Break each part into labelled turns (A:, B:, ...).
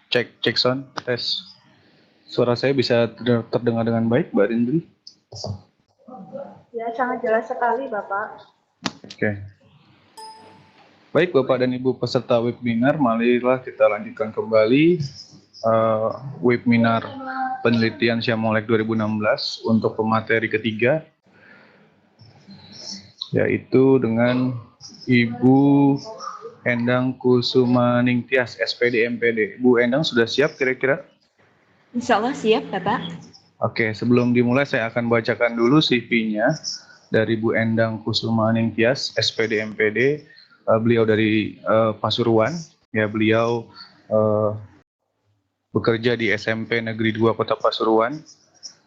A: Cek, cek sound, tes. Suara saya bisa terdengar dengan baik, Mbak Rindri?
B: Ya, sangat jelas sekali, Bapak.
A: Oke. Baik, Bapak dan Ibu peserta webinar, marilah kita lanjutkan kembali webinar penelitian Syamolek 2016 untuk pemateri ketiga, yaitu dengan Ibu Endang Kusumaning Tias, SPD MPD. Bu Endang sudah siap kira-kira?
C: Insya Allah siap, Bapak.
A: Oke, sebelum dimulai saya akan bacakan dulu CV-nya dari Bu Endang Kusumaning Tias, SPD MPD. Beliau dari Pasuruan. Ya, beliau bekerja di SMP Negeri 2 Kota Pasuruan.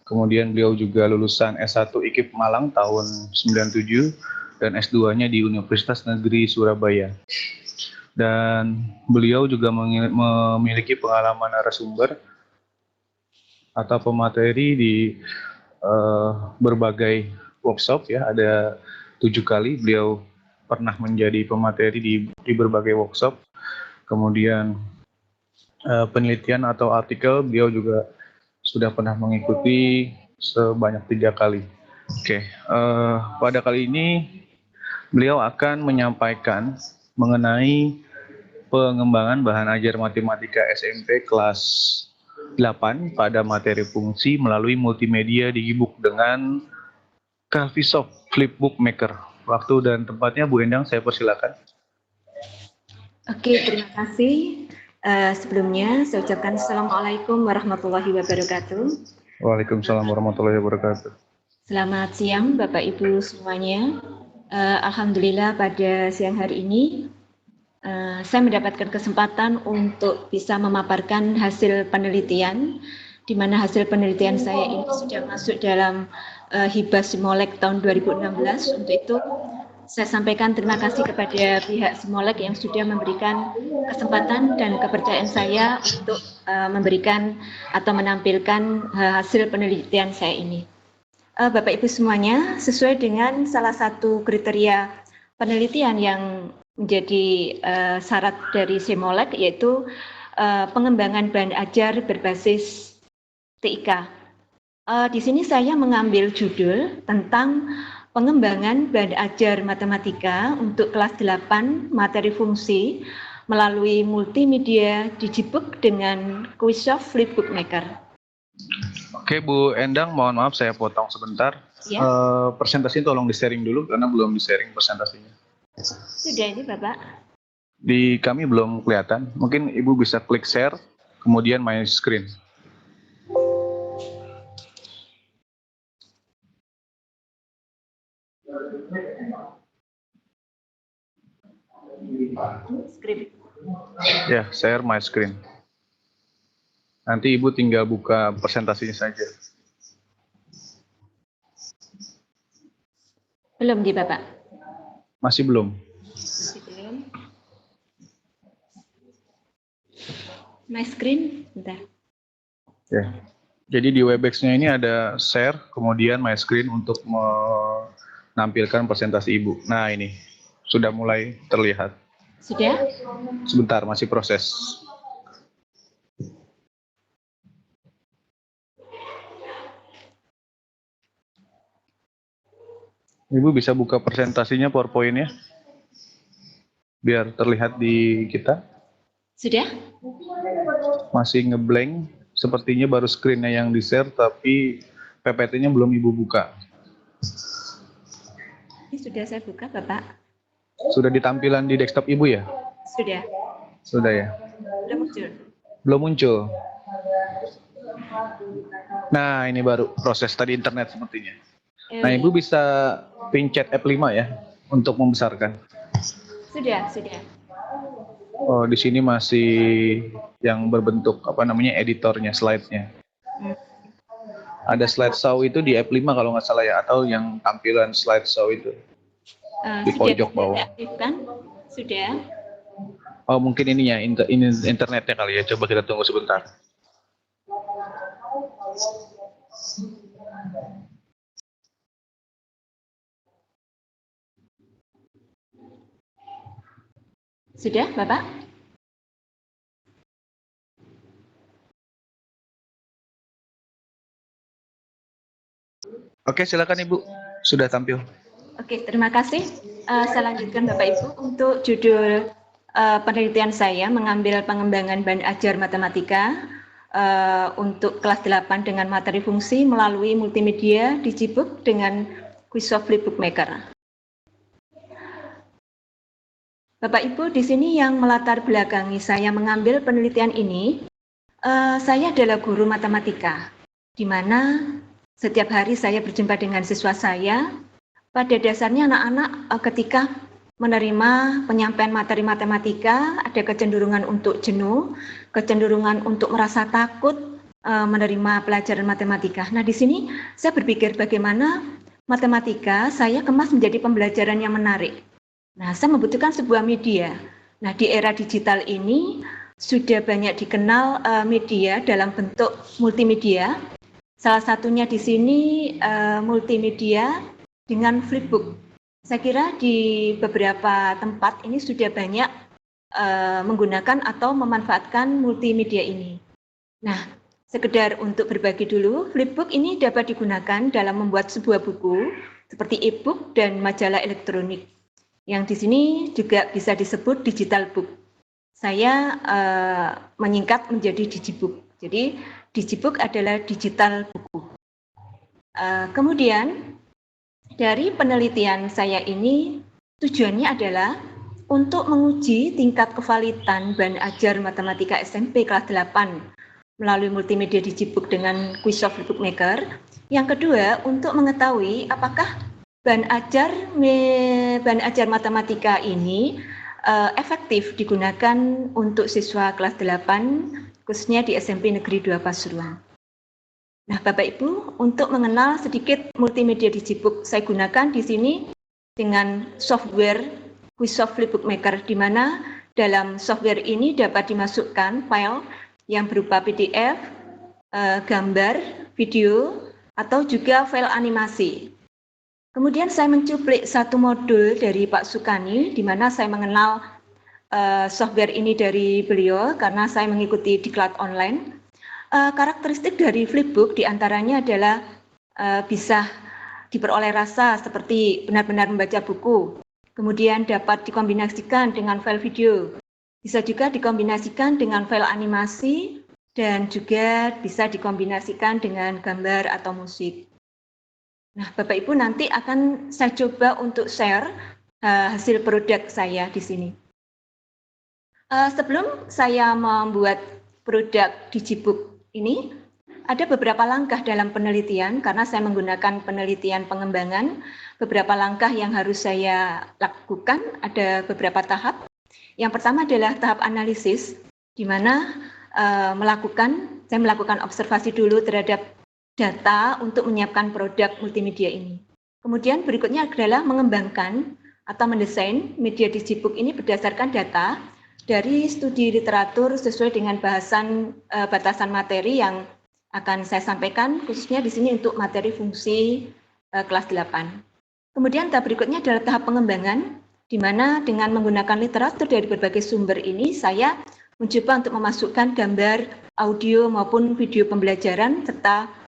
A: Kemudian beliau juga lulusan S1 IKIP Malang tahun 97 dan S2-nya di Universitas Negeri Surabaya. Dan beliau juga memiliki pengalaman narasumber atau pemateri di berbagai workshop, ya, ada 7 kali beliau pernah menjadi pemateri di berbagai workshop. Kemudian penelitian atau artikel beliau juga sudah pernah mengikuti sebanyak 3 kali. Oke, pada kali ini beliau akan menyampaikan mengenai pengembangan bahan ajar matematika SMP kelas 8 pada materi fungsi melalui multimedia di e-book dengan Graphisoft Flipbook Maker. Waktu dan tempatnya Bu Endang, saya persilakan.
C: Oke, terima kasih. Sebelumnya saya ucapkan Assalamualaikum warahmatullahi wabarakatuh.
A: Waalaikumsalam warahmatullahi wabarakatuh.
C: Selamat siang Bapak Ibu semuanya. Alhamdulillah pada siang hari ini saya mendapatkan kesempatan untuk bisa memaparkan hasil penelitian, di mana hasil penelitian saya ini sudah masuk dalam hibah Simolek tahun 2016. Untuk itu saya sampaikan terima kasih kepada pihak Simolek yang sudah memberikan kesempatan dan kepercayaan saya untuk memberikan atau menampilkan hasil penelitian saya ini. Bapak Ibu semuanya, sesuai dengan salah satu kriteria penelitian yang menjadi syarat dari Simolek, yaitu pengembangan bahan ajar berbasis TIK. Di sini saya mengambil judul tentang pengembangan bahan ajar matematika untuk kelas 8 materi fungsi melalui multimedia Digibook dengan Graphisoft Flipbook Maker.
A: Oke, Bu Endang, mohon maaf saya potong sebentar.
C: Ya.
A: Presentasi tolong di-sharing dulu karena belum di-sharing presentasinya.
C: Sudah ini, Bapak.
A: Di kami belum kelihatan. Mungkin Ibu bisa klik share, kemudian my screen.
C: Skrip.
A: Ya, share my screen. Nanti Ibu tinggal buka presentasinya saja.
C: Belum di Bapak?
A: Masih belum?
C: Masih belum. My screen, bentar.
A: Ya. Jadi di Webex-nya ini ada share, kemudian my screen untuk menampilkan presentasi Ibu. Nah, ini sudah mulai terlihat.
C: Sudah?
A: Sebentar, masih proses. Ibu bisa buka presentasinya, PowerPoint-nya, biar terlihat di kita.
C: Sudah?
A: Masih ngeblank, sepertinya baru screen-nya yang di-share, tapi PPT-nya belum Ibu buka.
C: Ini sudah saya buka, Bapak.
A: Sudah ditampilan di desktop Ibu ya?
C: Sudah.
A: Sudah ya?
C: Belum muncul.
A: Belum muncul. Nah, ini baru proses tadi internet sepertinya. Nah, Ibu bisa pencet F5 ya untuk membesarkan.
C: Sudah, sudah.
A: Oh, di sini masih yang berbentuk apa namanya editornya, slide-nya. Ada slide show itu di F5 kalau nggak salah ya, atau yang tampilan slide show itu di pojok bawah.
C: Aktifkan? Sudah.
A: Oh, mungkin ininya internetnya kali ya. Coba kita tunggu sebentar.
C: Sudah, Bapak?
A: Oke, silakan Ibu. Sudah tampil.
C: Oke, terima kasih. Saya lanjutkan Bapak Ibu untuk judul penelitian saya mengambil pengembangan bahan ajar matematika untuk kelas 8 dengan materi fungsi melalui multimedia Digibook dengan Quisoft Bookmaker. Bapak Ibu, di sini yang melatar belakangi saya mengambil penelitian ini, saya adalah guru matematika, di mana setiap hari saya berjumpa dengan siswa saya. Pada dasarnya anak-anak ketika menerima penyampaian materi matematika ada kecenderungan untuk jenuh, kecenderungan untuk merasa takut menerima pelajaran matematika. Nah, di sini saya berpikir bagaimana matematika saya kemas menjadi pembelajaran yang menarik. Nah, saya membutuhkan sebuah media. Nah, di era digital ini sudah banyak dikenal media dalam bentuk multimedia. Salah satunya di sini multimedia dengan flipbook. Saya kira di beberapa tempat ini sudah banyak menggunakan atau memanfaatkan multimedia ini. Nah, sekedar untuk berbagi dulu, flipbook ini dapat digunakan dalam membuat sebuah buku seperti e-book dan majalah elektronik. Yang di sini juga bisa disebut digital book. Saya menyingkat menjadi digibook. Jadi digibook adalah digital buku. Kemudian dari penelitian saya ini tujuannya adalah untuk menguji tingkat kevalitan bahan ajar matematika SMP kelas 8 melalui multimedia Digibook dengan Quisoft Bookmaker. Yang kedua, untuk mengetahui apakah bahan ajar matematika ini efektif digunakan untuk siswa kelas 8 khususnya di SMP Negeri 2 Pasuruan. Nah, Bapak Ibu, untuk mengenal sedikit multimedia Digibook, saya gunakan di sini dengan software Quisoft Bookmaker, di mana dalam software ini dapat dimasukkan file yang berupa PDF, gambar, video, atau juga file animasi. Kemudian saya mencuplik satu modul dari Pak Sukani, di mana saya mengenal software ini dari beliau karena saya mengikuti diklat online. Karakteristik dari flipbook diantaranya adalah bisa diperoleh rasa seperti benar-benar membaca buku, kemudian dapat dikombinasikan dengan file video, bisa juga dikombinasikan dengan file animasi, dan juga bisa dikombinasikan dengan gambar atau musik. Nah, Bapak Ibu, nanti akan saya coba untuk share hasil produk saya di sini. Sebelum saya membuat produk Digibook ini, ada beberapa langkah dalam penelitian karena saya menggunakan penelitian pengembangan. Beberapa langkah yang harus saya lakukan, ada beberapa tahap. Yang pertama adalah tahap analisis, di mana saya melakukan observasi dulu terhadap data untuk menyiapkan produk multimedia ini. Kemudian berikutnya adalah mengembangkan atau mendesain media Digibook ini berdasarkan data dari studi literatur sesuai dengan batasan materi yang akan saya sampaikan, khususnya di sini untuk materi fungsi kelas 8. Kemudian tahap berikutnya adalah tahap pengembangan, di mana dengan menggunakan literatur dari berbagai sumber ini, saya mencoba untuk memasukkan gambar, audio, maupun video pembelajaran, serta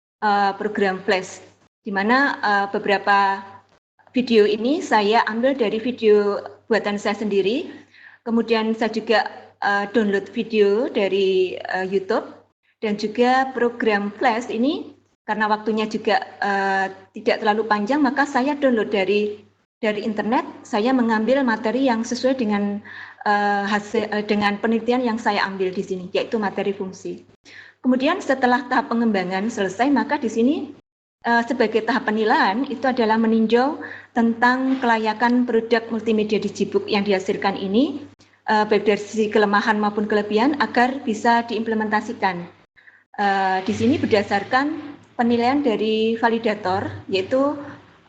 C: program flash, di mana beberapa video ini saya ambil dari video buatan saya sendiri. Kemudian saya juga download video dari YouTube, dan juga program flash ini karena waktunya juga tidak terlalu panjang, maka saya download dari internet. Saya mengambil materi yang sesuai dengan dengan penelitian yang saya ambil di sini, yaitu materi fungsi. Kemudian setelah tahap pengembangan selesai, maka di sini sebagai tahap penilaian itu adalah meninjau tentang kelayakan produk multimedia Digibook yang dihasilkan ini, baik dari sisi kelemahan maupun kelebihan agar bisa diimplementasikan. Di sini berdasarkan penilaian dari validator, yaitu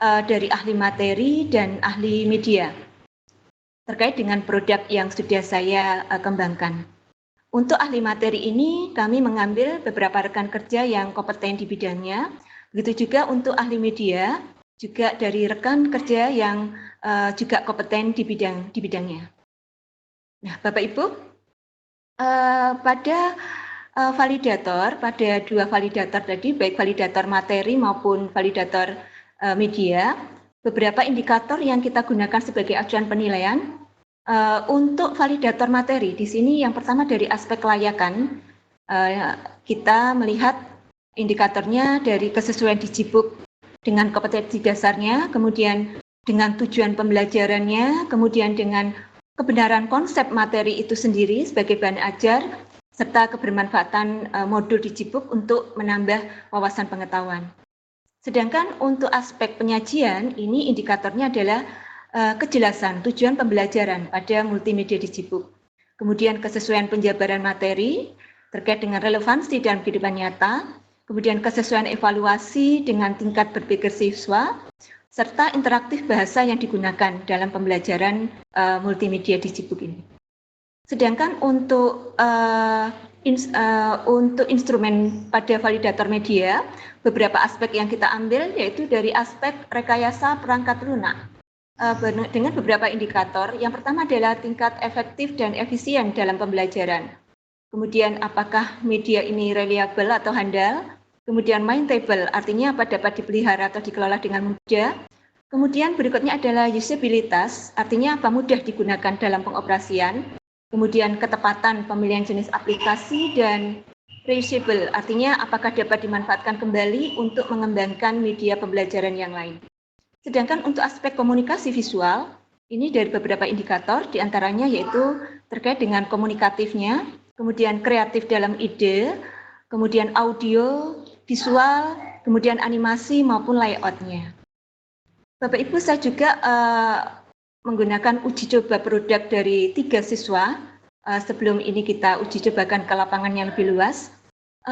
C: dari ahli materi dan ahli media terkait dengan produk yang sudah saya kembangkan. Untuk ahli materi ini kami mengambil beberapa rekan kerja yang kompeten di bidangnya, begitu juga untuk ahli media juga dari rekan kerja yang juga kompeten di bidangnya. Nah, Bapak Ibu, pada dua validator tadi, baik validator materi maupun validator media, beberapa indikator yang kita gunakan sebagai acuan penilaian. Untuk validator materi, di sini yang pertama dari aspek kelayakan, kita melihat indikatornya dari kesesuaian Digibuk dengan kompetensi dasarnya, kemudian dengan tujuan pembelajarannya, kemudian dengan kebenaran konsep materi itu sendiri sebagai bahan ajar, serta kebermanfaatan modul Digibuk untuk menambah wawasan pengetahuan. Sedangkan untuk aspek penyajian, ini indikatornya adalah kejelasan tujuan pembelajaran pada multimedia Digibuk. Kemudian kesesuaian penjabaran materi terkait dengan relevansi dalam kehidupan nyata, kemudian kesesuaian evaluasi dengan tingkat berpikir siswa, serta interaktif bahasa yang digunakan dalam pembelajaran multimedia Digibuk ini. Sedangkan untuk instrumen pada validator media, beberapa aspek yang kita ambil yaitu dari aspek rekayasa perangkat lunak dengan beberapa indikator. Yang pertama adalah tingkat efektif dan efisien dalam pembelajaran. Kemudian apakah media ini reliable atau handal. Kemudian maintainable, artinya apa dapat dipelihara atau dikelola dengan mudah. Kemudian berikutnya adalah usabilitas, artinya apa mudah digunakan dalam pengoperasian. Kemudian ketepatan pemilihan jenis aplikasi dan reusable, artinya apakah dapat dimanfaatkan kembali untuk mengembangkan media pembelajaran yang lain. Sedangkan untuk aspek komunikasi visual, ini dari beberapa indikator, diantaranya yaitu terkait dengan komunikatifnya, kemudian kreatif dalam ide, kemudian audio, visual, kemudian animasi maupun layoutnya. Bapak Ibu, saya juga menggunakan uji coba produk dari 3 siswa. Sebelum ini kita uji cobakan ke lapangan yang lebih luas.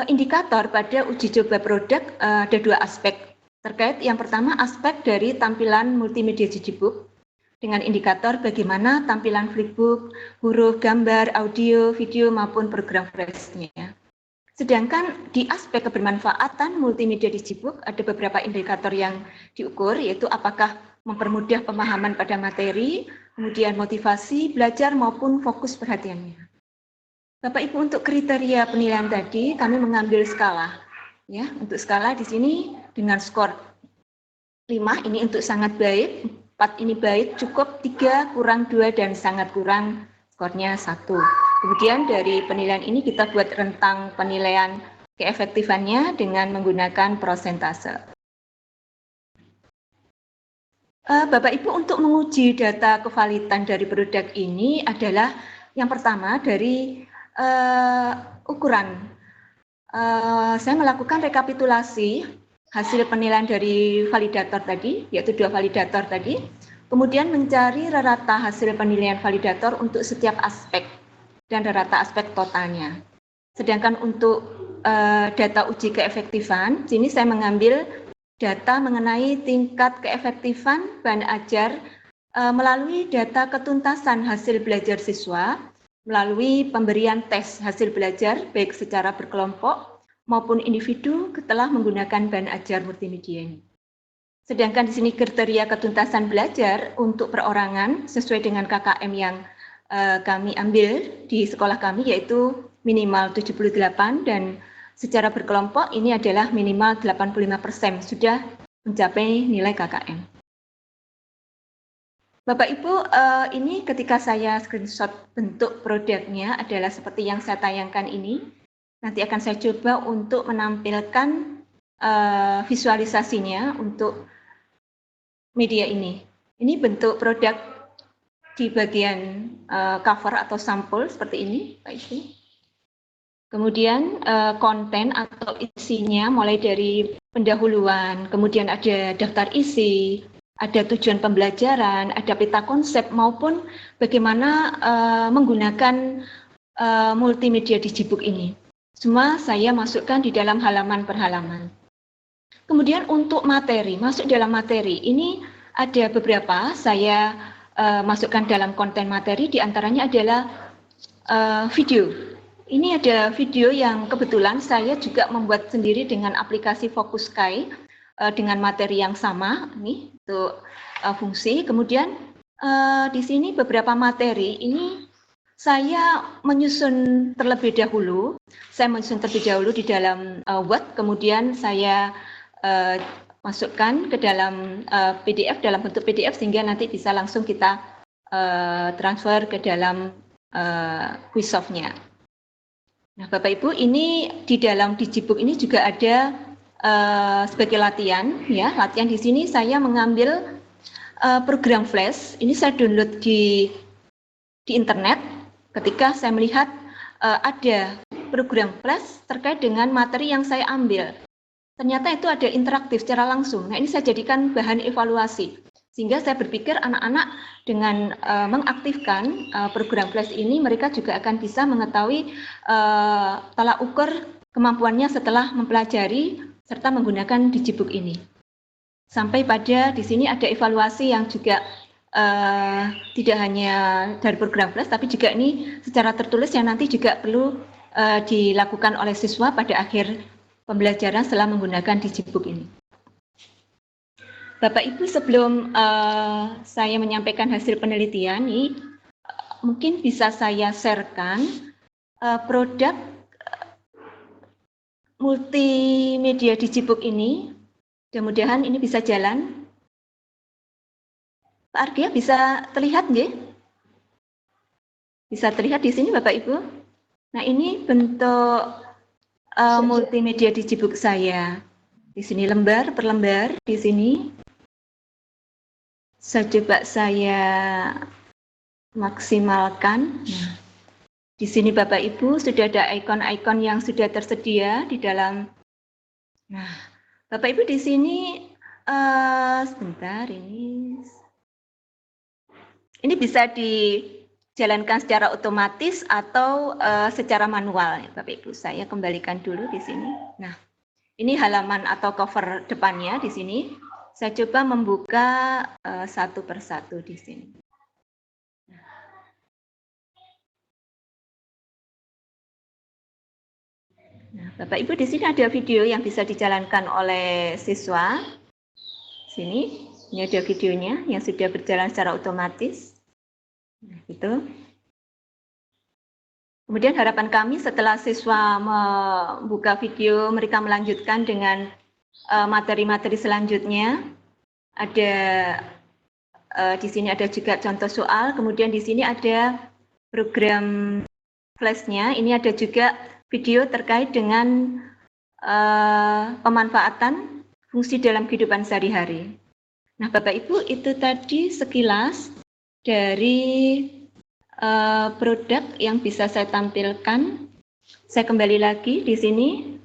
C: Indikator pada uji coba produk ada 2 aspek. Terkait yang pertama aspek dari tampilan multimedia Digibuk dengan indikator bagaimana tampilan flipbook, huruf, gambar, audio, video maupun program flashnya. Sedangkan di aspek kebermanfaatan multimedia Digibuk ada beberapa indikator yang diukur, yaitu apakah mempermudah pemahaman pada materi, kemudian motivasi belajar maupun fokus perhatiannya. Bapak Ibu, untuk kriteria penilaian tadi kami mengambil skala. Ya, untuk skala di sini dengan skor 5 ini untuk sangat baik, 4 ini baik, cukup, 3 kurang 2 dan sangat kurang, skornya 1. Kemudian dari penilaian ini kita buat rentang penilaian keefektifannya dengan menggunakan prosentase. Bapak Ibu, untuk menguji data kevalitan dari produk ini adalah yang pertama dari ukuran. Saya melakukan rekapitulasi hasil penilaian dari validator tadi, yaitu 2 validator tadi, kemudian mencari rata hasil penilaian validator untuk setiap aspek dan rata aspek totalnya. Sedangkan untuk data uji keefektifan, sini saya mengambil data mengenai tingkat keefektifan bahan ajar melalui data ketuntasan hasil belajar siswa, melalui pemberian tes hasil belajar baik secara berkelompok maupun individu setelah menggunakan bahan ajar multimedia ini. Sedangkan di sini kriteria ketuntasan belajar untuk perorangan sesuai dengan KKM yang kami ambil di sekolah kami yaitu minimal 78 dan secara berkelompok ini adalah minimal 85% sudah mencapai nilai KKM. Bapak Ibu, ini ketika saya screenshot bentuk produknya adalah seperti yang saya tayangkan ini. Nanti akan saya coba untuk menampilkan visualisasinya untuk media ini. Ini bentuk produk di bagian cover atau sampul seperti ini, Pak Ibu. Kemudian konten atau isinya mulai dari pendahuluan, kemudian ada daftar isi, ada tujuan pembelajaran, ada peta konsep maupun bagaimana menggunakan multimedia Digibuk ini. Semua saya masukkan di dalam halaman per halaman. Kemudian untuk materi, masuk dalam materi, ini ada beberapa saya masukkan dalam konten materi, diantaranya adalah video. Ini ada video yang kebetulan saya juga membuat sendiri dengan aplikasi Focus Sky dengan materi yang sama, ini untuk fungsi. Kemudian di sini beberapa materi ini saya menyusun terlebih dahulu. Di dalam Word, kemudian saya masukkan ke dalam PDF, dalam bentuk PDF, sehingga nanti bisa langsung kita transfer ke dalam Quizsoft-nya. Nah, Bapak Ibu, ini di dalam Digibook ini juga ada sebagai latihan, ya. Latihan di sini saya mengambil program Flash. Ini saya download di internet. Ketika saya melihat ada program Flash terkait dengan materi yang saya ambil, ternyata itu ada interaktif secara langsung. Nah, ini saya jadikan bahan evaluasi. Sehingga saya berpikir anak-anak dengan mengaktifkan program Flash ini, mereka juga akan bisa mengetahui tolak ukur kemampuannya setelah mempelajari serta menggunakan Digibook ini. Sampai pada di sini ada evaluasi yang juga tidak hanya dari program Flash, tapi juga ini secara tertulis yang nanti juga perlu dilakukan oleh siswa pada akhir pembelajaran setelah menggunakan Digibook ini. Bapak Ibu, sebelum saya menyampaikan hasil penelitian ini, mungkin bisa saya sharekan produk multimedia Digibook ini. Mudah-mudahan ini bisa jalan. Pak Argia, bisa terlihat nggih? Bisa terlihat di sini Bapak Ibu? Nah, ini bentuk multimedia Digibook saya. Di sini lembar per lembar, di sini. Saya coba saya maksimalkan. Nah, di sini Bapak Ibu sudah ada ikon-ikon yang sudah tersedia di dalam. Nah, Bapak Ibu di sini sebentar ini bisa dijalankan secara otomatis atau secara manual, ya, Bapak Ibu. Saya kembalikan dulu di sini. Nah, ini halaman atau cover depannya di sini. Saya coba membuka satu persatu di sini. Nah, Bapak Ibu di sini ada video yang bisa dijalankan oleh siswa. Sini, ini ada videonya yang sudah berjalan secara otomatis. Nah, gitu. Kemudian harapan kami setelah siswa membuka video, mereka melanjutkan dengan materi-materi selanjutnya. Ada di sini ada juga contoh soal, kemudian di sini ada program Flash-nya. Ini ada juga video terkait dengan pemanfaatan fungsi dalam kehidupan sehari-hari. Nah, Bapak Ibu, itu tadi sekilas dari produk yang bisa saya tampilkan. Saya kembali lagi di sini.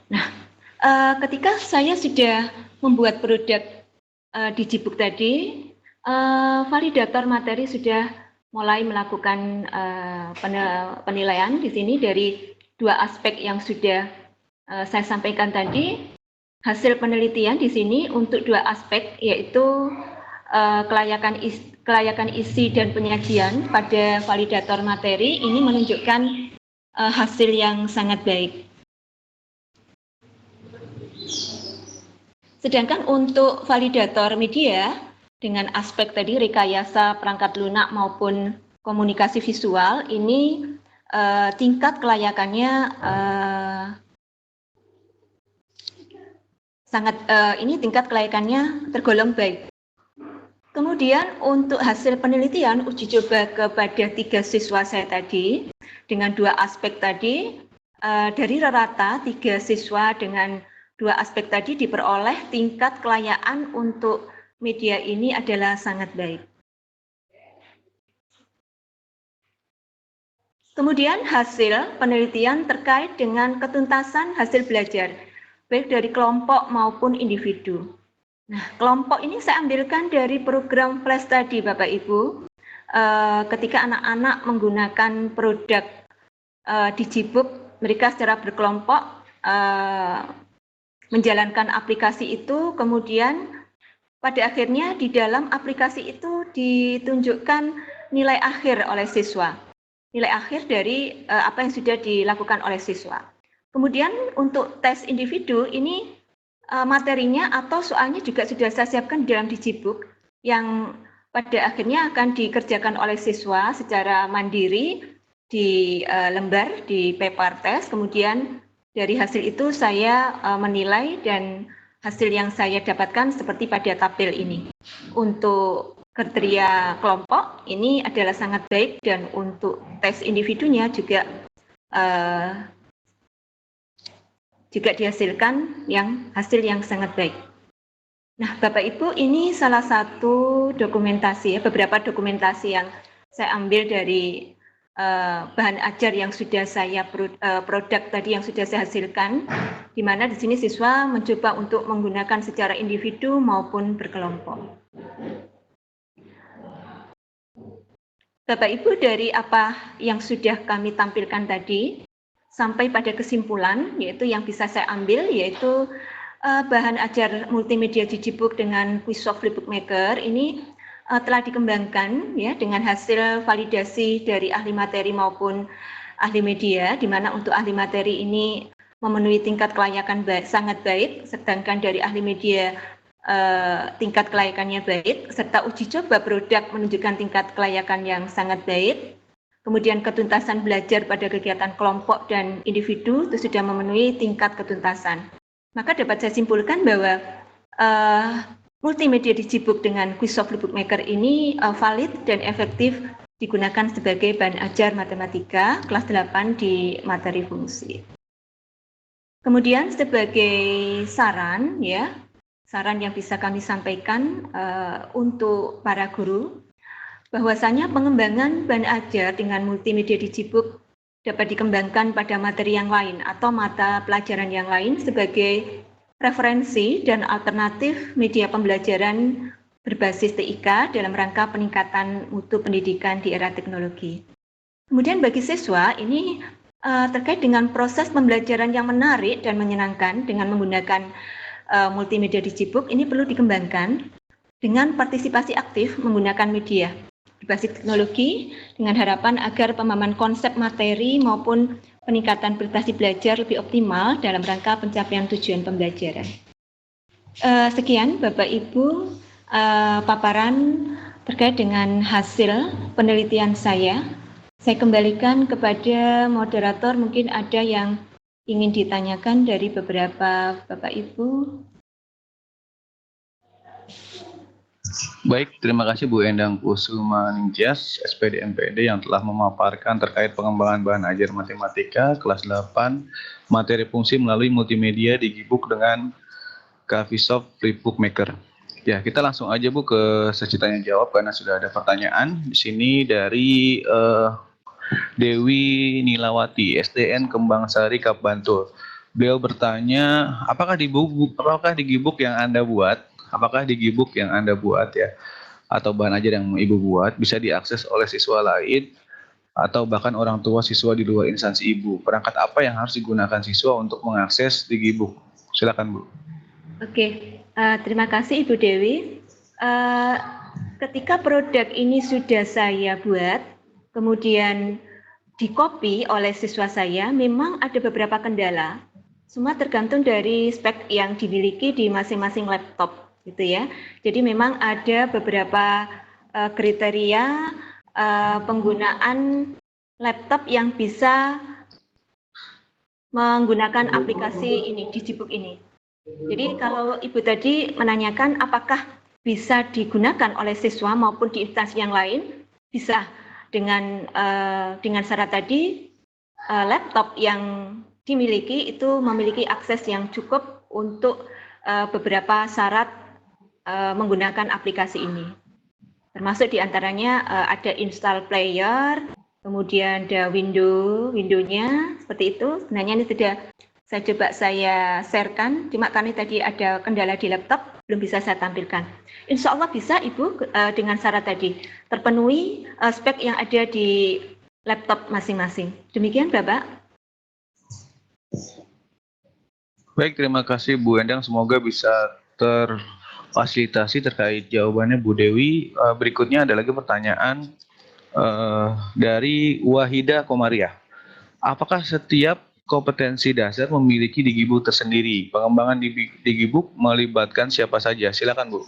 C: Nah, ketika saya sudah membuat produk Digibook tadi, validator materi sudah mulai melakukan penilaian di sini dari dua aspek yang sudah saya sampaikan tadi. Hasil penelitian di sini untuk dua aspek, yaitu kelayakan isi dan penyajian pada validator materi ini menunjukkan hasil yang sangat baik. Sedangkan untuk validator media dengan aspek tadi rekayasa perangkat lunak maupun komunikasi visual, ini tingkat kelayakannya tingkat kelayakannya tergolong baik. Kemudian untuk hasil penelitian uji coba kepada 3 siswa saya tadi dengan dua aspek tadi, dari rata 3 siswa dengan dua aspek tadi diperoleh tingkat kelayakan untuk media ini adalah sangat baik. Kemudian hasil penelitian terkait dengan ketuntasan hasil belajar, baik dari kelompok maupun individu. Nah, kelompok ini saya ambilkan dari program Flash tadi, Bapak Ibu. Ketika anak-anak menggunakan produk Digibook, mereka secara berkelompok menjalankan aplikasi itu, kemudian pada akhirnya di dalam aplikasi itu ditunjukkan nilai akhir oleh siswa. Nilai akhir dari apa yang sudah dilakukan oleh siswa. Kemudian untuk tes individu ini materinya atau soalnya juga sudah saya siapkan di dalam Digibook yang pada akhirnya akan dikerjakan oleh siswa secara mandiri di lembar, di paper test, kemudian dari hasil itu saya menilai dan hasil yang saya dapatkan seperti pada tabel ini. Untuk kriteria kelompok ini adalah sangat baik dan untuk tes individunya juga dihasilkan hasil yang sangat baik. Nah, Bapak Ibu, ini salah satu dokumentasi, beberapa dokumentasi yang saya ambil dari bahan ajar yang sudah saya produk tadi yang sudah saya hasilkan, di mana di sini siswa mencoba untuk menggunakan secara individu maupun berkelompok. Bapak Ibu, dari apa yang sudah kami tampilkan tadi, sampai pada kesimpulan, yaitu yang bisa saya ambil, yaitu bahan ajar multimedia Digibook dengan Quizsoft Flipbook Maker ini telah dikembangkan ya dengan hasil validasi dari ahli materi maupun ahli media, di mana untuk ahli materi ini memenuhi tingkat kelayakan sangat baik, sedangkan dari ahli media tingkat kelayakannya baik, serta uji coba produk menunjukkan tingkat kelayakan yang sangat baik. Kemudian ketuntasan belajar pada kegiatan kelompok dan individu itu sudah memenuhi tingkat ketuntasan. Maka dapat saya simpulkan bahwa multimedia Digibook dengan Quizsoft Flipbook Maker ini valid dan efektif digunakan sebagai bahan ajar matematika kelas 8 di materi fungsi. Kemudian sebagai saran yang bisa kami sampaikan untuk para guru, bahwasanya pengembangan bahan ajar dengan multimedia Digibook dapat dikembangkan pada materi yang lain atau mata pelajaran yang lain sebagai referensi dan alternatif media pembelajaran berbasis TIK dalam rangka peningkatan mutu pendidikan di era teknologi. Kemudian bagi siswa ini terkait dengan proses pembelajaran yang menarik dan menyenangkan dengan menggunakan multimedia Digibook ini perlu dikembangkan dengan partisipasi aktif menggunakan media berbasis teknologi dengan harapan agar pemahaman konsep materi maupun peningkatan prestasi belajar lebih optimal dalam rangka pencapaian tujuan pembelajaran. Sekian Bapak Ibu paparan terkait dengan hasil penelitian saya. Saya kembalikan kepada moderator, mungkin ada yang ingin ditanyakan dari beberapa Bapak Ibu.
A: Baik, terima kasih Bu Endang Kusuma Ningtyas, SPD MPD yang telah memaparkan terkait pengembangan bahan ajar matematika kelas 8 materi fungsi melalui multimedia Digibook dengan Quizsoft Flipbook Maker. Ya, kita langsung aja Bu ke sesi tanya jawab karena sudah ada pertanyaan di sini dari Dewi Nilawati, SDN Kembang Sari, Kap Bantul. Beliau bertanya, apakah di Digibook yang Anda buat, ya, atau bahan ajar yang Ibu buat bisa diakses oleh siswa lain atau bahkan orang tua siswa di luar instansi Ibu? Perangkat apa yang harus digunakan siswa untuk mengakses Digibook? Silakan Bu.
C: Oke, terima kasih Ibu Dewi. Ketika produk ini sudah saya buat, kemudian di-copy oleh siswa saya, memang ada beberapa kendala. Semua tergantung dari spek yang dimiliki di masing-masing laptop, gitu ya. Jadi memang ada beberapa kriteria penggunaan laptop yang bisa menggunakan aplikasi ini, Digibook ini. Jadi kalau Ibu tadi menanyakan apakah bisa digunakan oleh siswa maupun di instansi yang lain, bisa dengan syarat tadi laptop yang dimiliki itu memiliki akses yang cukup untuk beberapa syarat menggunakan aplikasi ini. Termasuk diantaranya ada install player, kemudian ada windownya seperti itu. Sebenarnya ini sudah saya coba saya sharekan, cuma kami tadi ada kendala di laptop, belum bisa saya tampilkan. Insya Allah bisa Ibu dengan syarat tadi, terpenuhi spek yang ada di laptop masing-masing. Demikian Bapak.
A: Baik, terima kasih Bu Endang, semoga bisa terfasilitasi terkait jawabannya Bu Dewi. Berikutnya ada lagi pertanyaan dari Wahida Komariah. Apakah setiap kompetensi dasar memiliki Digibook tersendiri? Pengembangan Digibook melibatkan siapa saja? Silakan Bu.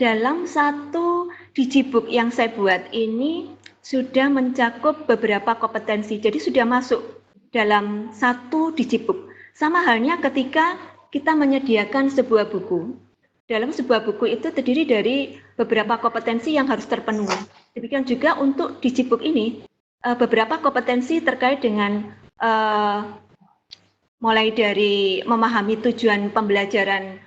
C: Dalam satu digibook yang saya buat ini sudah mencakup beberapa kompetensi, jadi sudah masuk dalam satu digibook. Sama halnya ketika kita menyediakan sebuah buku. Dalam sebuah buku itu terdiri dari beberapa kompetensi yang harus terpenuhi. Demikian juga untuk digibook ini, beberapa kompetensi terkait dengan mulai dari memahami tujuan pembelajaran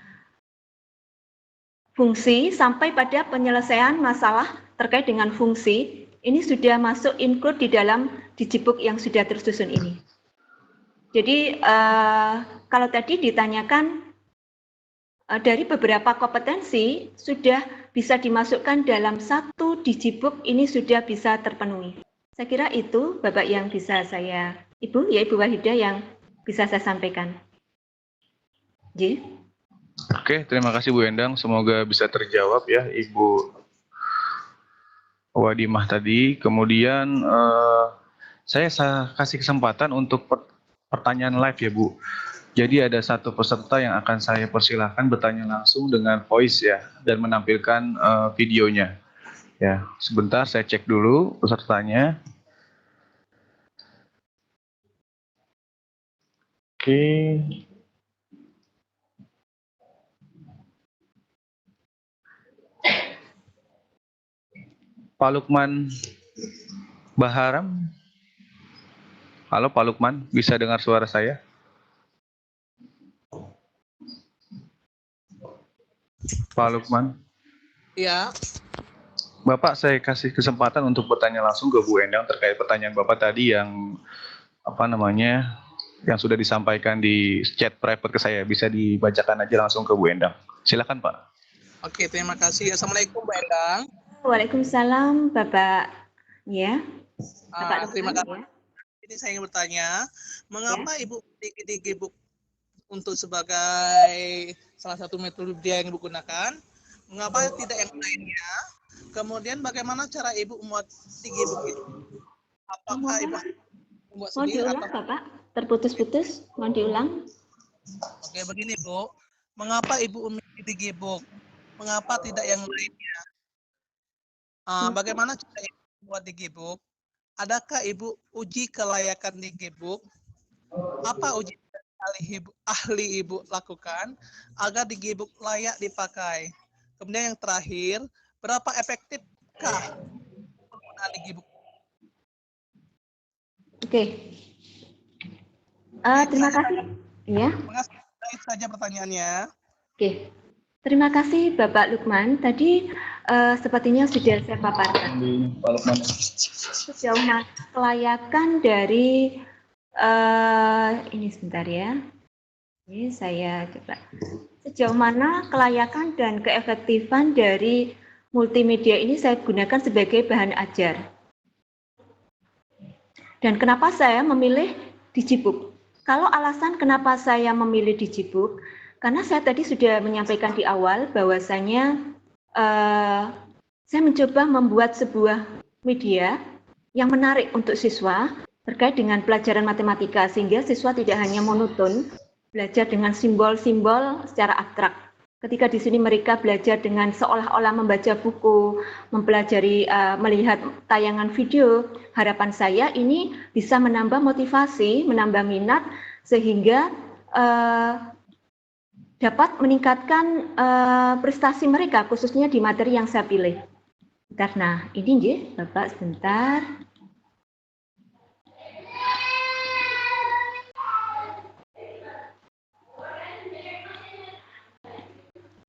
C: fungsi sampai pada penyelesaian masalah terkait dengan fungsi, ini sudah masuk include di dalam digibook yang sudah tersusun ini. Jadi kalau tadi ditanyakan dari beberapa kompetensi sudah bisa dimasukkan dalam satu digibook, ini sudah bisa terpenuhi. Saya kira itu Bapak yang bisa saya, Ibu Wahidah yang bisa saya sampaikan. Ji.
A: Oke, terima kasih Bu Endang. Semoga bisa terjawab ya Ibu Wadimah tadi. Kemudian saya kasih kesempatan untuk pertanyaan live ya Bu. Jadi ada satu peserta yang akan saya persilahkan bertanya langsung dengan voice ya dan menampilkan videonya. Ya, sebentar saya cek dulu pesertanya. Oke. Pak Lukman Baharam. Halo Pak Lukman, bisa dengar suara saya? Pak Lukman.
D: Ya.
A: Bapak, saya kasih kesempatan untuk bertanya langsung ke Bu Endang terkait pertanyaan Bapak tadi yang yang sudah disampaikan di chat private ke saya. Bisa dibacakan aja langsung ke Bu Endang. Silakan Pak.
D: Oke, terima kasih. Assalamualaikum Bu Endang.
C: Waalaikumsalam Bapak. Ya.
D: Bapak terima kasih. Ini saya ingin bertanya, mengapa Ibu digibook untuk sebagai salah satu metode yang Ibu gunakan? Mengapa tidak yang lainnya? Kemudian bagaimana cara Ibu membuat digibook itu? Apakah Ibu membuat sendiri
C: diulang, atau Bapak? Terputus-putus, mau diulang?
D: Oke, begini Bu. Mengapa Ibu memilih digibook? Mengapa tidak yang lainnya? Bagaimana cara Ibu membuat digibook? Adakah Ibu uji kelayakan digibook? Apa uji ahli Ibu lakukan agar digibook layak dipakai? Kemudian yang terakhir, berapa efektifkah penggunaan digibook?
C: Oke. Terima kasih. Ya.
D: Terima kasih. Itu saja pertanyaannya.
C: Oke. Terima kasih Bapak Lukman. Tadi sepertinya sudah saya paparkan. Sejauh mana kelayakan dari ini sebentar ya. Ini saya coba. Sejauh mana kelayakan dan keefektifan dari multimedia ini saya gunakan sebagai bahan ajar. Dan kenapa saya memilih digibook? Kalau alasan kenapa saya memilih digibook, karena saya tadi sudah menyampaikan di awal bahwasanya saya mencoba membuat sebuah media yang menarik untuk siswa terkait dengan pelajaran matematika, sehingga siswa tidak hanya monoton belajar dengan simbol-simbol secara abstrak. Ketika di sini mereka belajar dengan seolah-olah membaca buku, mempelajari, melihat tayangan video, harapan saya ini bisa menambah motivasi, menambah minat, sehingga dapat meningkatkan prestasi mereka, khususnya di materi yang saya pilih. Karena ini, Bapak, sebentar.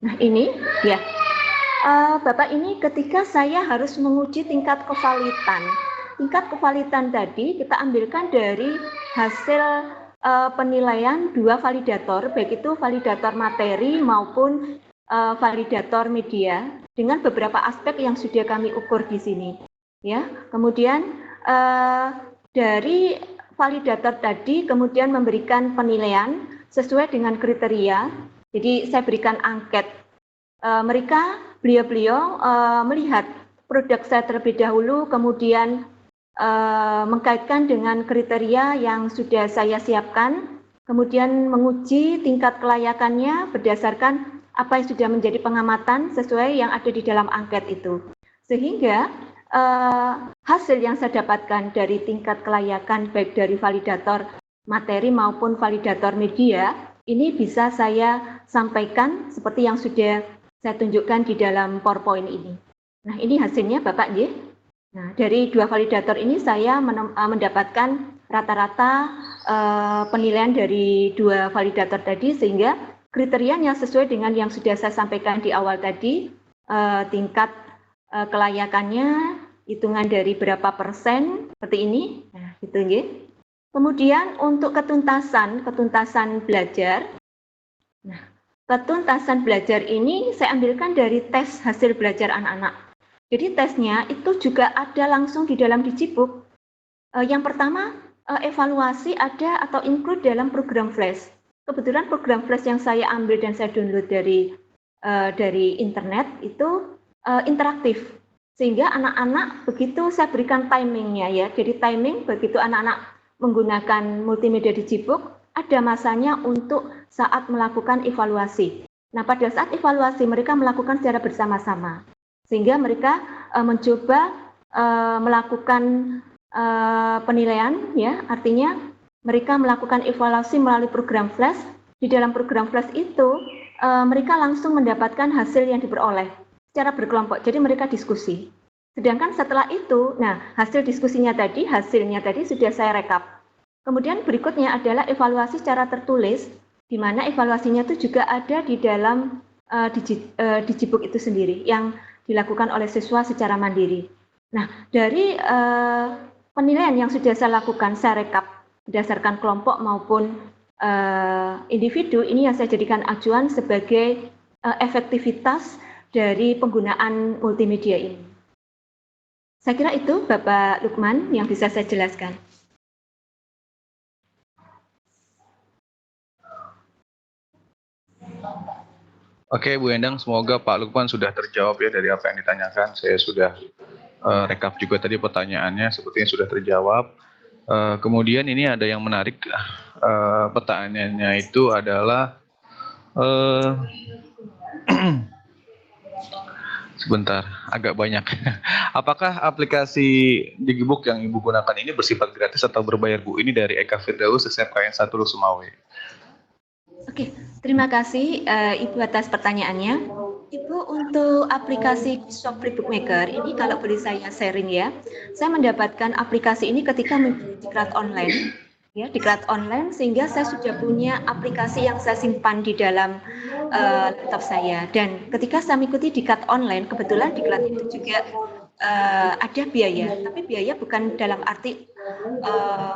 C: Nah ini ya, Bapak, ini ketika saya harus menguji tingkat kevalitan. Tingkat kevalitan tadi kita ambilkan dari hasil penilaian dua validator, baik itu validator materi maupun validator media, dengan beberapa aspek yang sudah kami ukur di sini. Ya, kemudian dari validator tadi kemudian memberikan penilaian sesuai dengan kriteria. Jadi saya berikan angket. Beliau melihat produk saya terlebih dahulu, kemudian mengkaitkan dengan kriteria yang sudah saya siapkan, kemudian menguji tingkat kelayakannya berdasarkan apa yang sudah menjadi pengamatan sesuai yang ada di dalam angket itu. Sehingga hasil yang saya dapatkan dari tingkat kelayakan baik dari validator materi maupun validator media, ini bisa saya sampaikan seperti yang sudah saya tunjukkan di dalam PowerPoint ini. Nah, ini hasilnya Bapak nggih. Nah, dari 2 validator ini saya mendapatkan rata-rata penilaian dari 2 validator tadi, sehingga kriterianya sesuai dengan yang sudah saya sampaikan di awal tadi, tingkat kelayakannya, hitungan dari berapa persen, seperti ini. Nah, gitu nggih. Kemudian untuk ketuntasan belajar. Nah, ketuntasan belajar ini saya ambilkan dari tes hasil belajar anak-anak. Jadi tesnya itu juga ada langsung di dalam Digibuk. Yang pertama, evaluasi ada atau include dalam program flash. Kebetulan program flash yang saya ambil dan saya download dari internet itu interaktif. Sehingga anak-anak begitu saya berikan timingnya ya. Jadi timing begitu anak-anak menggunakan multimedia Digibuk, ada masanya untuk saat melakukan evaluasi. Nah, pada saat evaluasi mereka melakukan secara bersama-sama. Sehingga mereka mencoba melakukan penilaian, ya, artinya mereka melakukan evaluasi melalui program flash. Di dalam program flash itu mereka langsung mendapatkan hasil yang diperoleh secara berkelompok. Jadi mereka diskusi. Sedangkan setelah itu, nah hasilnya tadi sudah saya rekap. Kemudian berikutnya adalah evaluasi secara tertulis, di mana evaluasinya itu juga ada di dalam Digibuk itu sendiri yang dilakukan oleh siswa secara mandiri. Nah, dari penilaian yang sudah saya lakukan, saya rekap berdasarkan kelompok maupun individu, ini yang saya jadikan acuan sebagai efektivitas dari penggunaan multimedia ini. Saya kira itu Bapak Lukman yang bisa saya jelaskan.
A: Oke, Bu Endang, semoga Pak Lukman sudah terjawab ya dari apa yang ditanyakan. Saya sudah rekap juga tadi pertanyaannya, sepertinya sudah terjawab. Kemudian ini ada yang menarik, pertanyaannya itu adalah, sebentar, agak banyak. Apakah aplikasi Digibuk yang Ibu gunakan ini bersifat gratis atau berbayar, Bu? Ini dari Eka Firdaus, SMKN 1 Lusumawe.
C: Oke, terima kasih Ibu atas pertanyaannya. Ibu, untuk aplikasi Shopee Bookmaker ini kalau boleh saya sharing ya, saya mendapatkan aplikasi ini ketika menjadi diklat online, ya diklat online, sehingga saya sudah punya aplikasi yang saya simpan di dalam laptop saya. Dan ketika saya mengikuti diklat online, kebetulan diklat itu juga ada biaya, tapi biaya bukan dalam arti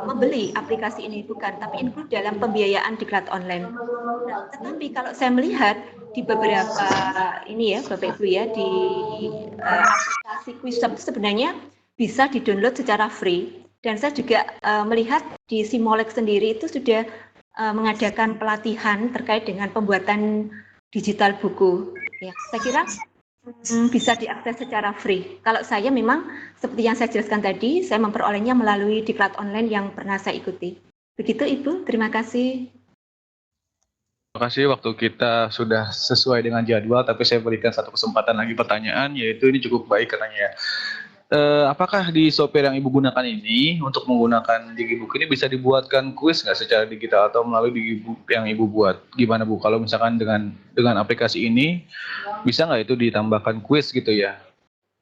C: membeli aplikasi ini, bukan, tapi include dalam pembiayaan diklat online. Nah, tetapi kalau saya melihat di beberapa ini ya Bapak Ibu ya, di aplikasi Quizshop sebenarnya bisa di-download secara free, dan saya juga melihat di Simolek sendiri itu sudah mengadakan pelatihan terkait dengan pembuatan digital buku. Ya, saya kira bisa diakses secara free. Kalau saya memang seperti yang saya jelaskan tadi, saya memperolehnya melalui diklat online yang pernah saya ikuti. Begitu Ibu, terima kasih.
A: Terima kasih, waktu kita sudah sesuai dengan jadwal, tapi saya berikan satu kesempatan lagi pertanyaan, yaitu ini cukup baik katanya. Apakah di software yang Ibu gunakan ini, untuk menggunakan Digibuk ini bisa dibuatkan kuis nggak secara digital atau melalui Digibuk yang Ibu buat? Gimana Bu, kalau misalkan dengan aplikasi ini, bisa nggak itu ditambahkan kuis gitu ya,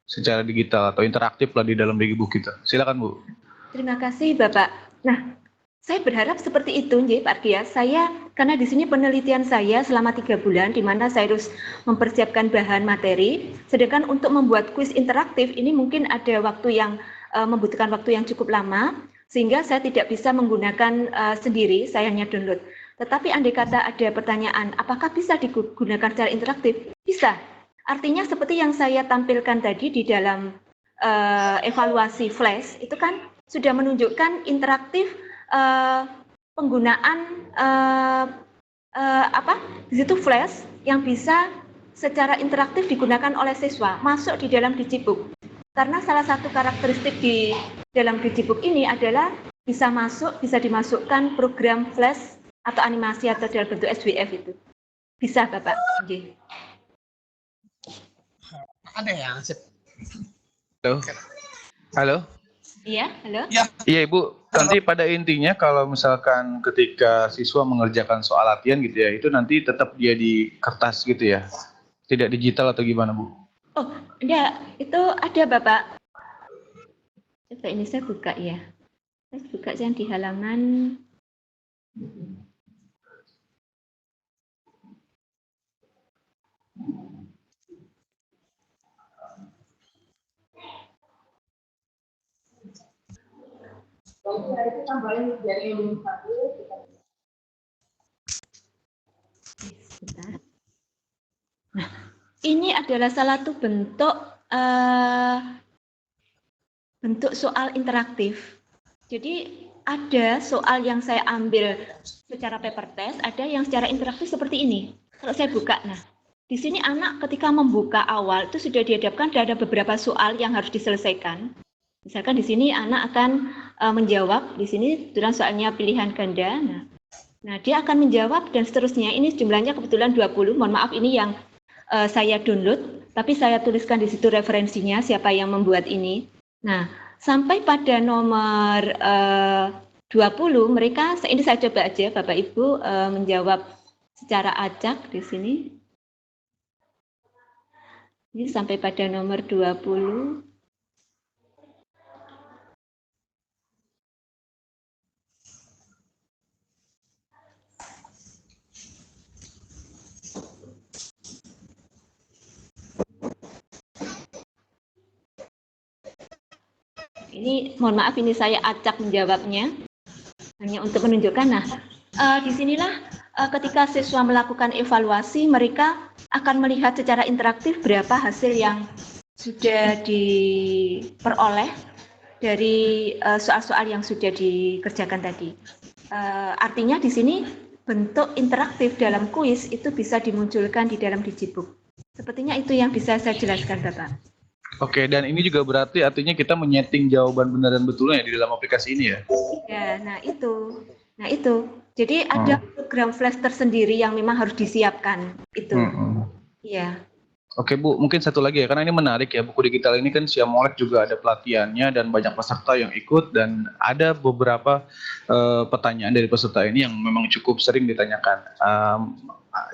A: secara digital atau interaktif lah di dalam Digibuk kita? Silakan Bu.
C: Terima kasih Bapak. Nah, saya berharap seperti itu, nggih Pak Arkia. Saya karena di sini penelitian saya selama 3 bulan, di mana saya harus mempersiapkan bahan materi. Sedangkan untuk membuat kuis interaktif ini mungkin ada waktu yang membutuhkan waktu yang cukup lama, sehingga saya tidak bisa menggunakan sendiri. Saya hanya download. Tetapi andai kata ada pertanyaan, apakah bisa digunakan secara interaktif? Bisa. Artinya seperti yang saya tampilkan tadi di dalam evaluasi flash, itu kan sudah menunjukkan interaktif. Penggunaan di situ flash yang bisa secara interaktif digunakan oleh siswa masuk di dalam Digibuk. Karena salah satu karakteristik di dalam Digibuk ini adalah bisa dimasukkan program flash atau animasi atau dalam bentuk SWF itu. Bisa Bapak.
D: Ada yang
A: Halo. Halo.
C: Iya, halo.
D: Ya.
A: Iya Ibu, nanti pada intinya kalau misalkan ketika siswa mengerjakan soal latihan gitu ya, itu nanti tetap dia di kertas gitu ya, tidak digital atau gimana Bu?
C: Oh, enggak, itu ada Bapak. Coba ini saya buka ya. Saya buka yang di halaman. Sebentar. Nah, ini adalah salah satu bentuk soal interaktif. Jadi ada soal yang saya ambil secara paper test, ada yang secara interaktif seperti ini. Kalau saya buka, nah di sini anak ketika membuka awal itu sudah dihadapkan ada beberapa soal yang harus diselesaikan. Misalkan di sini anak akan menjawab, di sini kebetulan soalnya pilihan ganda. Nah, dia akan menjawab dan seterusnya. Ini jumlahnya kebetulan 20. Mohon maaf ini yang saya download, tapi saya tuliskan di situ referensinya siapa yang membuat ini. Nah, sampai pada nomor 20 mereka, ini saya coba aja Bapak Ibu menjawab secara acak di sini. Ini sampai pada nomor 20. Ini mohon maaf ini saya acak menjawabnya hanya untuk menunjukkan. Nah, disinilah ketika siswa melakukan evaluasi mereka akan melihat secara interaktif berapa hasil yang sudah diperoleh dari soal-soal yang sudah dikerjakan tadi. Artinya di sini bentuk interaktif dalam kuis itu bisa dimunculkan di dalam Digibook. Sepertinya itu yang bisa saya jelaskan Bapak.
A: Oke, dan ini juga berarti artinya kita menyeting jawaban benar dan betulnya di dalam aplikasi ini ya?
C: Ya, nah itu. Jadi ada program flash tersendiri yang memang harus disiapkan itu. Iya.
A: Oke Bu, mungkin satu lagi ya, karena ini menarik ya, buku digital ini kan Siamolek juga ada pelatihannya dan banyak peserta yang ikut dan ada beberapa pertanyaan dari peserta ini yang memang cukup sering ditanyakan,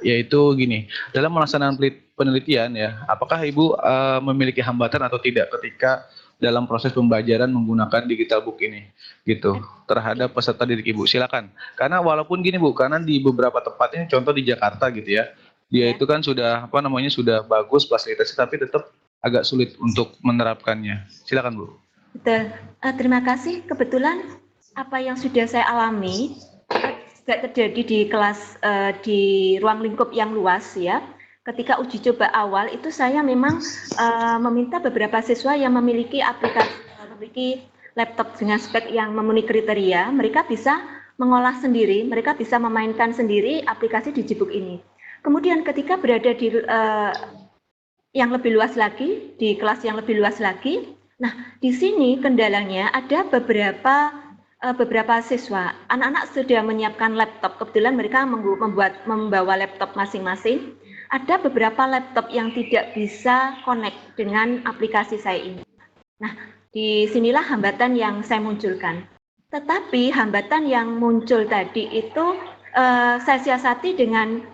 A: yaitu gini, dalam melaksanakan penelitian ya, apakah Ibu memiliki hambatan atau tidak ketika dalam proses pembelajaran menggunakan digital book ini, gitu, terhadap peserta didik Ibu? Silakan, karena walaupun gini Bu, karena di beberapa tempat ini, contoh di Jakarta gitu ya, dia itu kan sudah sudah bagus fasilitasnya tapi tetap agak sulit untuk menerapkannya. Silakan Bu.
C: Betul. Terima kasih. Kebetulan apa yang sudah saya alami juga terjadi di kelas di ruang lingkup yang luas ya. Ketika uji coba awal itu saya memang meminta beberapa siswa yang memiliki aplikasi memiliki laptop dengan spek yang memenuhi kriteria, mereka bisa mengolah sendiri, mereka bisa memainkan sendiri aplikasi Digibook ini. Kemudian ketika berada di yang lebih luas lagi, di kelas yang lebih luas lagi, nah di sini kendalanya ada beberapa siswa, anak-anak sudah menyiapkan laptop, kebetulan mereka membawa laptop masing-masing, ada beberapa laptop yang tidak bisa connect dengan aplikasi saya ini. Nah, disinilah hambatan yang saya munculkan. Tetapi hambatan yang muncul tadi itu saya siasati dengan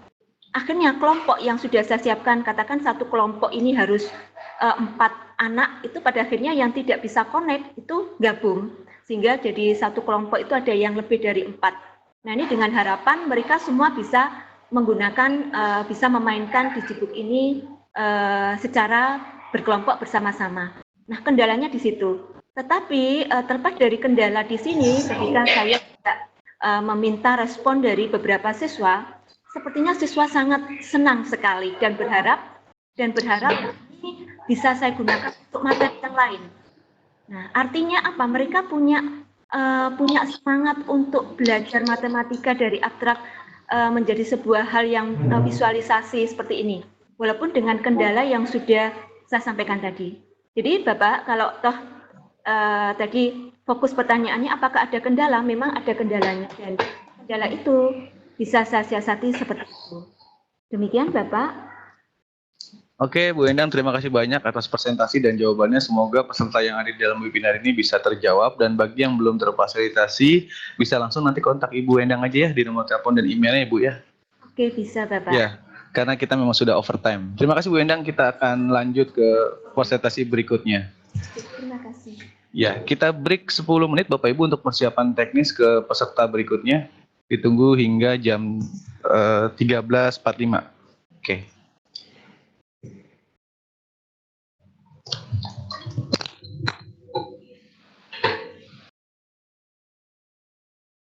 C: akhirnya kelompok yang sudah saya siapkan, katakan satu kelompok ini harus 4 anak, itu pada akhirnya yang tidak bisa connect itu gabung, sehingga jadi satu kelompok itu ada yang lebih dari 4. Nah ini dengan harapan mereka semua bisa menggunakan, bisa memainkan Digibook ini secara berkelompok bersama-sama. Nah kendalanya di situ. Tetapi terlepas dari kendala di sini, ketika saya meminta respon dari beberapa siswa, sepertinya siswa sangat senang sekali dan berharap ini bisa saya gunakan untuk materi yang lain. Nah, artinya apa? Mereka punya semangat untuk belajar matematika dari abstrak menjadi sebuah hal yang visualisasi seperti ini. Walaupun dengan kendala yang sudah saya sampaikan tadi. Jadi Bapak, kalau toh tadi fokus pertanyaannya apakah ada kendala? Memang ada kendalanya dan kendala itu bisa saya siasati seperti itu. Demikian Bapak.
A: Oke, Bu Endang, terima kasih banyak atas presentasi dan jawabannya. Semoga peserta yang ada di dalam webinar ini bisa terjawab. Dan bagi yang belum terfasilitasi, bisa langsung nanti kontak Ibu Endang aja ya di nomor telepon dan emailnya, Bu ya.
C: Oke, bisa Bapak.
A: Ya, karena kita memang sudah overtime. Terima kasih Bu Endang, kita akan lanjut ke presentasi berikutnya.
C: Terima kasih.
A: Ya, kita break 10 menit Bapak Ibu untuk persiapan teknis ke peserta berikutnya. Ditunggu hingga jam 13.45. Oke.